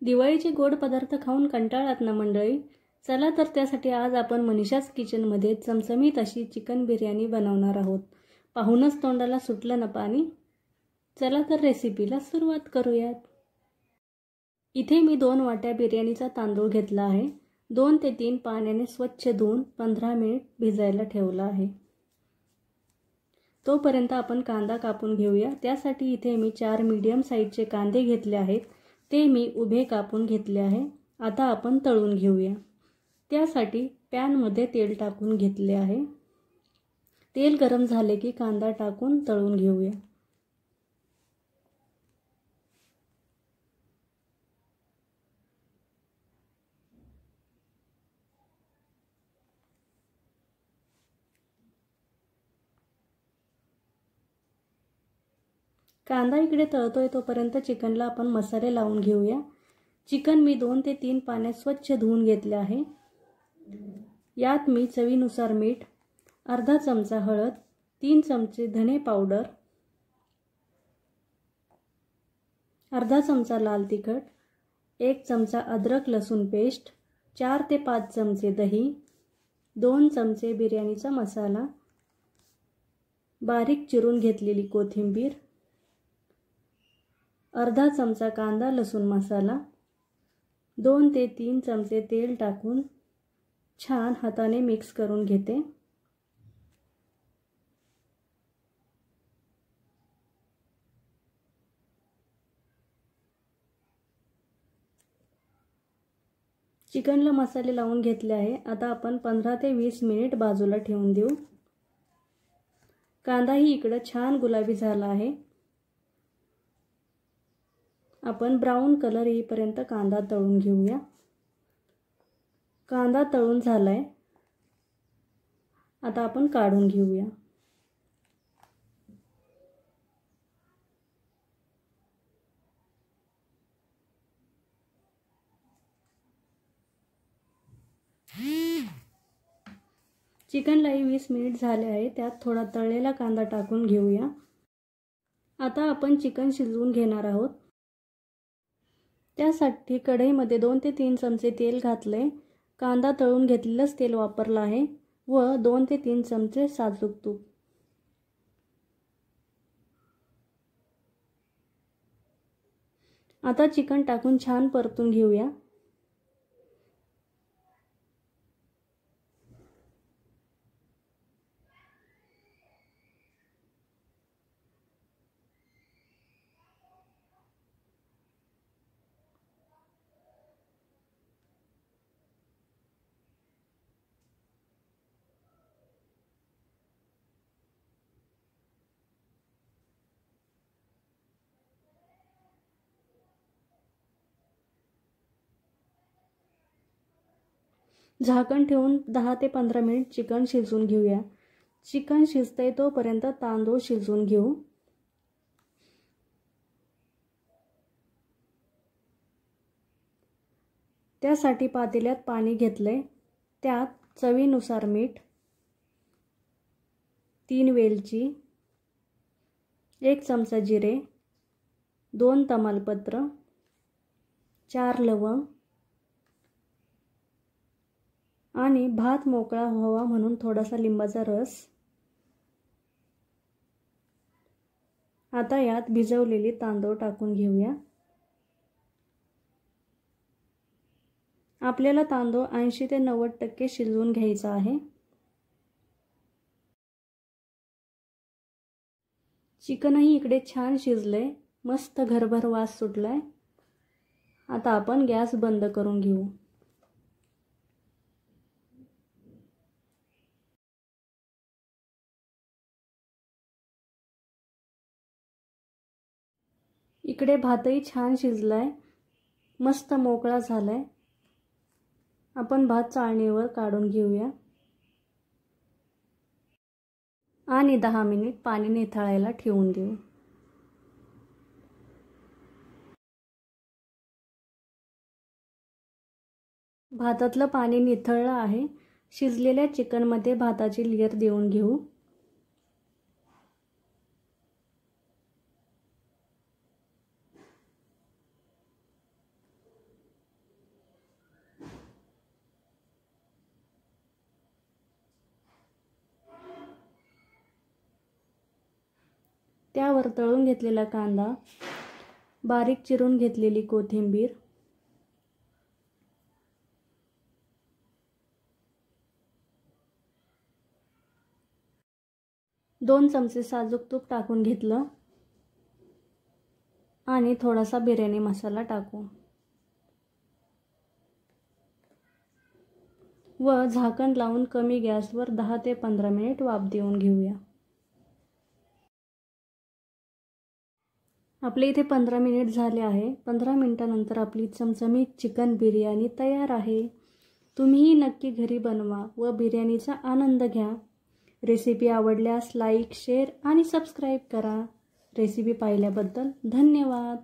दिवाळीचे गोड पदार्थ खाऊन कंटाळलात ना मंडळी? चला तर त्यासाठी आज आपण मनीषाज किचनमध्ये चमचमीत अशी चिकन बिर्याणी बनवणार आहोत. पाहूनच तोंडाला सुटलं ना पाणी. चला तर रेसिपीला सुरुवात करूयात. इथे मी 2 वाट्या बिर्याणीचा तांदूळ घेतला आहे. 2 ते 3 पाण्याने स्वच्छ धुवून 15 मिनिट भिजायला ठेवला आहे. तोपर्यंत आपण कांदा कापून घेऊया. त्यासाठी इथे मी 4 मीडियम साईजचे कांदे घेतले आहेत. ते मी उभे कापून घेतले आहे. आता आपण तळून घेऊया. त्यासाठी पॅनमध्ये तेल टाकून घेतले आहे. तेल गरम झाले की कांदा टाकून तळून घेऊया. कांदा इकडे तळतोय तोपर्यंत चिकनला आपण मसाले लावून घेऊया. चिकन मी 2 ते 3 पाण्यात स्वच्छ धुवून घेतले आहे. यात मी चवीनुसार मीठ, अर्धा चमचा हळद, 3 चमचे धने पावडर, अर्धा चमचा लाल तिखट, 1 चमचा अद्रक लसूण पेस्ट, 4 ते 5 चमचे दही, 2 चमचे बिर्याणीचा मसाला, बारीक चिरून घेतलेली कोथिंबीर, अर्धा चमचा कांदा लसूण मसाला, 2 ते 3 चमचे तेल टाकून छान हाताने मिक्स करून घेते. चिकनला मसाले लावून घेतले आहे. आता आपण 15 ते 20 मिनिट बाजूला ठेवून देऊ. कांदाही इकडे छान गुलाबी झाला आहे. आपण ब्राऊन कलर येईपर्यंत कांदा तळून घेऊया. कांदा तळून झालाय. आता आपण काढून घेऊया. चिकनलाही 20 मिनिट झाले आहे. त्यात थोडा तळलेला कांदा टाकून घेऊया. आता आपण चिकन शिजवून घेणार आहोत. त्यासाठी कढईमध्ये 2 ते 3 चमचे तेल घातले. कांदा तळून घेतलेलंच तेल वापरलं आहे व 2 ते 3 चमचे साजूक तूप. आता चिकन टाकून छान परतून घेऊया. झाकण ठेवून 10 ते 15 मिनिट चिकन शिजवून घेऊया. चिकन शिजतंय तोपर्यंत तांदूळ शिजवून घेऊ. त्यासाठी पातेल्यात पाणी घेतले. त्यात चवीनुसार मीठ, 3 वेलची, 1 चमचा जिरे, 2 तमालपत्र, 4 लवंग आणि भात मोकळा व्हावा म्हणून थोडासा लिंबाचा रस. आता यात भिजवलेली तांदूळ टाकून घेऊया. आपल्याला तांदूळ 80 ते 90% शिजवून घ्यायचा आहे. चिकनही इकडे छान शिजले. मस्त घरभर वास सुटलाय. आता आपण गॅस बंद करून घेऊ. इकडे भातही छान शिजलाय. मस्त मोकळा झालाय. आपण भात चाळणीवर काढून घेऊया आणि 10 मिनिट पाणी निथळायला ठेवून देऊ. भातातलं पाणी निथळलं आहे. शिजलेल्या चिकनमध्ये भाताची लेयर देऊन घेऊ. त्यावर तळून घेतलेला कांदा, बारीक चिरून घेतलेली कोथिंबीर, दोन चमचे साजूक तूप टाकून घेतलं आणि थोडासा बिर्याणी मसाला टाकू व झाकण लावून कमी गॅसवर 10 ते 15 मिनिट वाफ देऊन घेऊया। आपले इथे 15 मिनिट झाले आहे। 15 मिनिटानंतर आपली चमचमीत चिकन बिर्याणी तयार आहे। तुम्हीही नक्की घरी बनवा व बिर्याणीचा आनंद घ्या। रेसिपी आवडल्यास लाईक, शेअर आणि सबस्क्राईब करा। रेसिपी पाहिल्याबद्दल धन्यवाद।